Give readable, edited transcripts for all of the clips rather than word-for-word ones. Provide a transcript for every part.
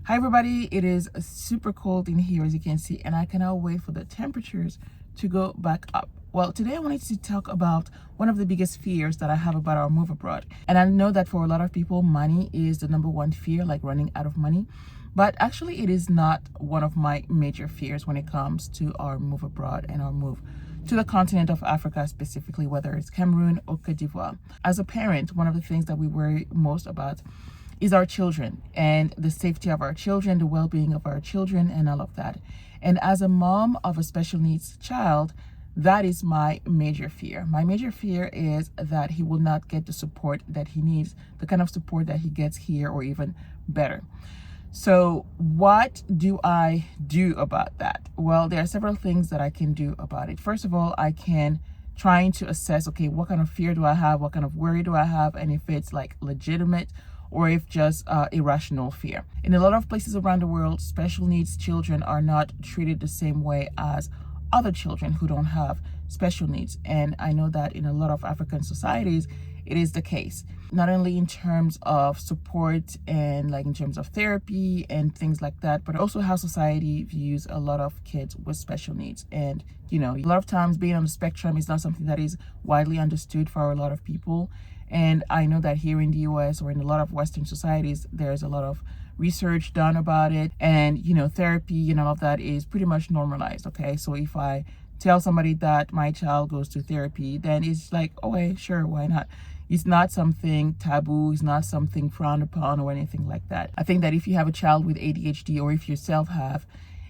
Hi everybody, it is super cold in here as you can see, and I cannot wait for the temperatures to go back up. Well, today I wanted to talk about one of the biggest fears that I have about our move abroad. And I know that for a lot of people, money is the number one fear, like running out of money. But actually, it is not one of my major fears when it comes to our move abroad and our move to the continent of Africa, specifically, whether it's Cameroon or Cote d'Ivoire. As a parent, one of the things that we worry most about is our children and the safety of our children, the well-being of our children, and all of that. And as a mom of a special needs child, that is my major fear. My major fear is that he will not get the support that he needs, the kind of support that he gets here, or even better. So what do I do about that? Well, there are several things that I can do about it. First of all, I can trying to assess, okay, what kind of fear do I have? What kind of worry do I have? And if it's like legitimate or if just irrational fear. In a lot of places around the world, special needs children are not treated the same way as other children who don't have special needs. And I know that in a lot of African societies, it is the case, not only in terms of support and like in terms of therapy and things like that, but also how society views a lot of kids with special needs. And, you know, a lot of times being on the spectrum is not something that is widely understood for a lot of people. And I know that here in the US or in a lot of Western societies, there's a lot of research done about it. And, you know, therapy and all of that is pretty much normalized. Okay. So if I tell somebody that my child goes to therapy, then it's like, okay, sure, why not? It's not something taboo. It's not something frowned upon or anything like that. I think that if you have a child with ADHD or if you yourself have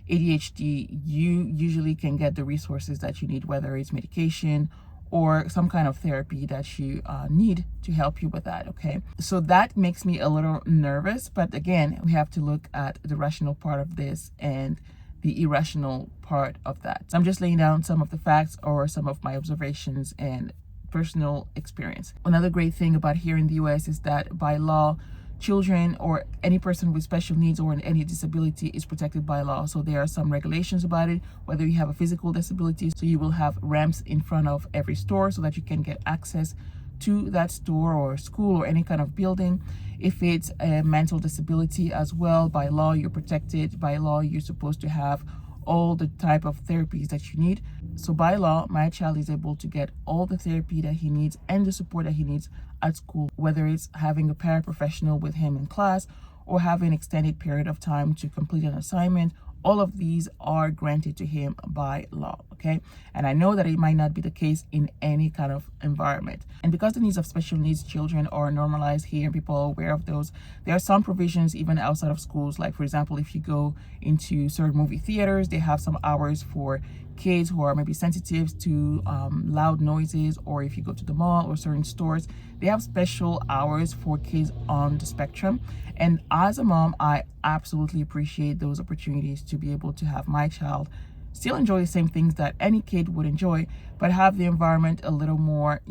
ADHD, you usually can get the resources that you need, whether it's medication or some kind of therapy that you need to help you with that, okay? So that makes me a little nervous, but again, we have to look at the rational part of this and the irrational part of that. So I'm just laying down some of the facts or some of my observations and personal experience. Another great thing about here in the US is that by law, children or any person with special needs or any disability is protected by law. So there are some regulations about it, whether you have a physical disability. So you will have ramps in front of every store so that you can get access to that store or school or any kind of building. If it's a mental disability as well, by law, you're protected. By law, you're supposed to have all the type of therapies that you need. So by law, my child is able to get all the therapy that he needs and the support that he needs at school, whether it's having a paraprofessional with him in class or having an extended period of time to complete an assignment. All of these are granted to him by law, okay? And I know that it might not be the case in any kind of environment. And because the needs of special needs children are normalized here, people are aware of those, there are some provisions even outside of schools. Like, for example, if you go into certain movie theaters, they have some hours for kids who are maybe sensitive to loud noises, or if you go to the mall or certain stores, they have special hours for kids on the spectrum. And as a mom, I absolutely appreciate those opportunities to be able to have my child still enjoy the same things that any kid would enjoy, but have the environment a little more,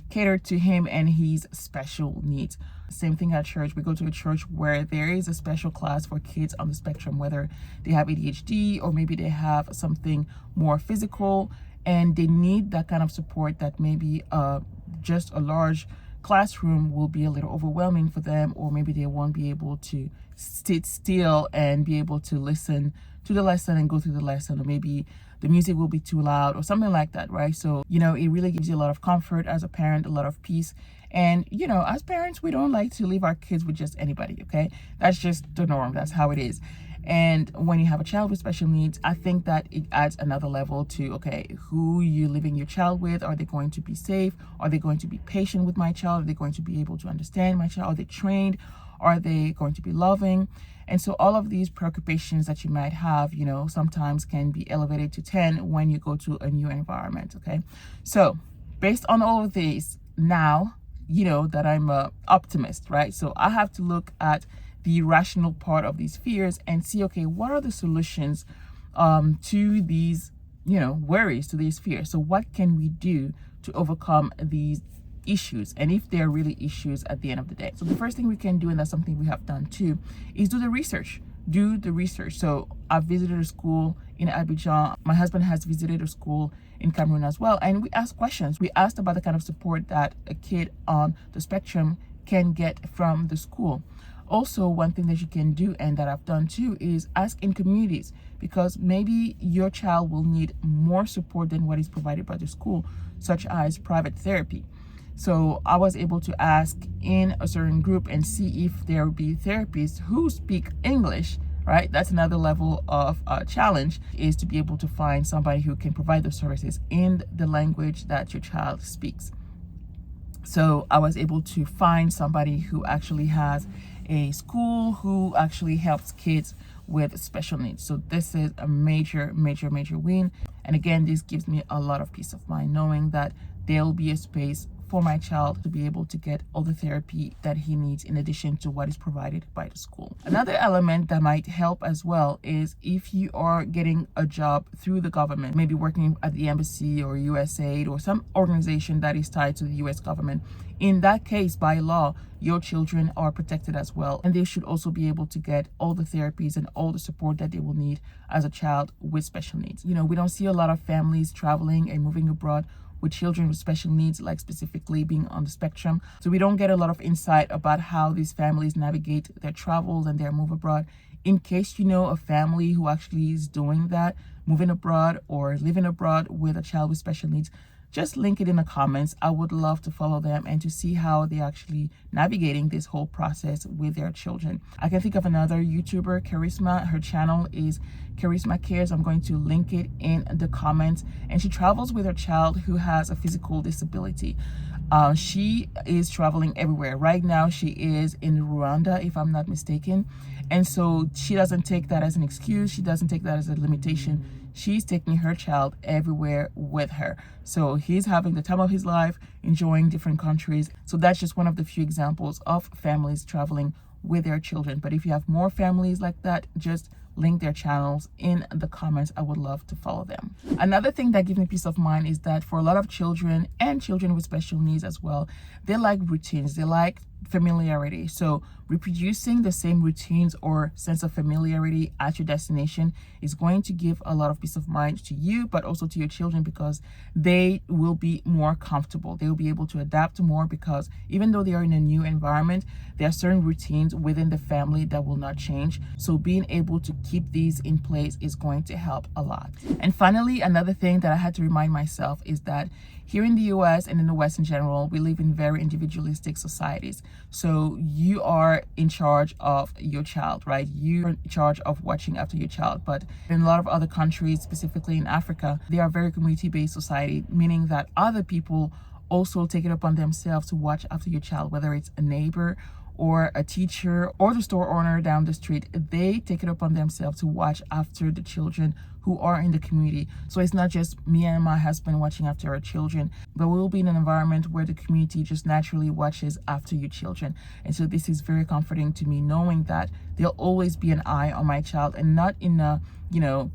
catered to him and his special needs. Same thing at church. We go to a church where there is a special class for kids on the spectrum, whether they have ADHD or maybe they have something more physical and they need that kind of support that maybe just a large classroom will be a little overwhelming for them, or maybe they won't be able to sit still and be able to listen to the lesson and go through the lesson, or maybe the music will be too loud or something like that, right? So, it really gives you a lot of comfort as a parent, a lot of peace. And, as parents, we don't like to leave our kids with just anybody, okay? That's just the norm. That's how it is. And when you have a child with special needs, I think that it adds another level to, okay, who you leaving your child with? Are they going to be safe? Are they going to be patient with my child? Are they going to be able to understand my child? Are they trained? Are they going to be loving? And so all of these preoccupations that you might have, sometimes can be elevated to 10 when you go to a new environment, okay? So based on all of these, now, that I'm an optimist, right? So I have to look at the rational part of these fears and see, okay, what are the solutions to these, worries, to these fears? So what can we do to overcome these issues, and if they're really issues at the end of the day? So the first thing we can do, and that's something we have done too, is do the research. So I've visited a school in Abidjan. My husband has visited a school in Cameroon as well. And we asked questions. We asked about the kind of support that a kid on the spectrum can get from the school. Also, one thing that you can do, and that I've done too, is ask in communities, because maybe your child will need more support than what is provided by the school, such as private therapy. So I was able to ask in a certain group and see if there would be therapists who speak English, right? That's another level of challenge, is to be able to find somebody who can provide those services in the language that your child speaks. So I was able to find somebody who actually has a school who actually helps kids with special needs. So this is a major win. And again, this gives me a lot of peace of mind knowing that there'll be a space for my child to be able to get all the therapy that he needs in addition to what is provided by the school. Another element that might help as well is if you are getting a job through the government, maybe working at the embassy or USAID or some organization that is tied to the US government. In that case, by law, your children are protected as well, and they should also be able to get all the therapies and all the support that they will need as a child with special needs. You know, we don't see a lot of families traveling and moving abroad with children with special needs, like specifically being on the spectrum. So we don't get a lot of insight about how these families navigate their travels and their move abroad. In case you know a family who actually is doing that, moving abroad or living abroad with a child with special needs, just link it in the comments. I would love to follow them and to see how they're actually navigating this whole process with their children. I can think of another YouTuber, Charisma. Her channel is Charisma Cares. I'm going to link it in the comments. And she travels with her child who has a physical disability. She is traveling everywhere. Right now, she is in Rwanda, if I'm not mistaken. And so she doesn't take that as an excuse. She doesn't take that as a limitation. She's taking her child everywhere with her. So he's having the time of his life, enjoying different countries. So that's just one of the few examples of families traveling with their children. But if you have more families like that, just link their channels in the comments. I would love to follow them. Another thing that gives me peace of mind is that for a lot of children and children with special needs as well, they like routines. They like familiarity. So reproducing the same routines or sense of familiarity at your destination is going to give a lot of peace of mind to you, but also to your children, because they will be more comfortable. They will be able to adapt more, because even though they are in a new environment, there are certain routines within the family that will not change. So being able to keep these in place is going to help a lot. And finally, another thing that I had to remind myself is that here in the US and in the West in general, we live in very individualistic societies. So you are in charge of your child, right? You're in charge of watching after your child. But in a lot of other countries, specifically in Africa, they are very community-based society, meaning that other people also take it upon themselves to watch after your child, whether it's a neighbor or a teacher or the store owner down the street. They take it upon themselves to watch after the children who are in the community. So it's not just me and my husband watching after our children, but we'll be in an environment where the community just naturally watches after your children. And so this is very comforting to me, knowing that there'll always be an eye on my child, and not in a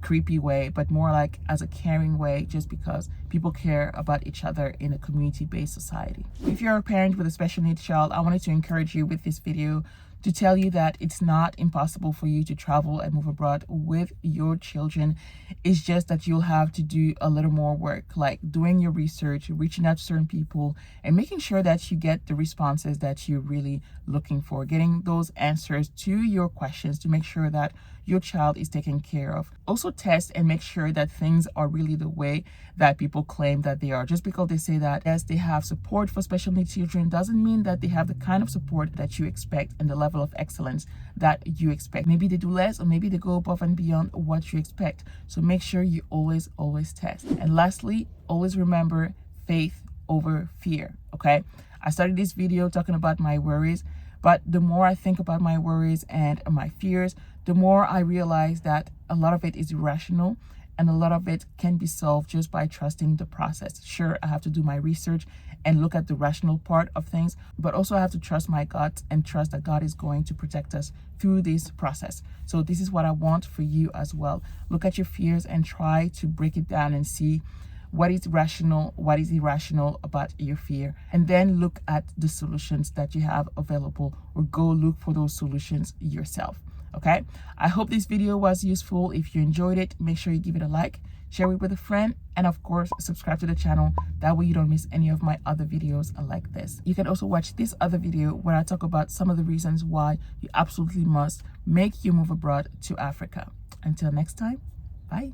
creepy way, but more like as a caring way, just because people care about each other in a community-based society. If you're a parent with a special needs child, I wanted to encourage you with this video to tell you that it's not impossible for you to travel and move abroad with your children. It's just that you'll have to do a little more work, like doing your research, reaching out to certain people, and making sure that you get the responses that you're really looking for, getting those answers to your questions to make sure that your child is taken care of. Also test and make sure that things are really the way that people claim that they are. Just because they say that, yes, they have support for special needs children, doesn't mean that they have the kind of support that you expect and the level of excellence that you expect. Maybe they do less, or maybe they go above and beyond what you expect. So make sure you always test. And lastly, always remember faith over fear, okay? I started this video talking about my worries, but the more I think about my worries and my fears, the more I realize that a lot of it is irrational, and a lot of it can be solved just by trusting the process. Sure, I have to do my research and look at the rational part of things, but also I have to trust my gut and trust that God is going to protect us through this process. So this is what I want for you as well. Look at your fears and try to break it down and see what is rational, what is irrational about your fear, and then look at the solutions that you have available, or go look for those solutions yourself. Okay, I hope this video was useful. If you enjoyed it, make sure you give it a like, share it with a friend, and of course subscribe to the channel. That way you don't miss any of my other videos like this. You can also watch this other video where I talk about some of the reasons why you absolutely must make your move abroad to Africa. Until next time, bye.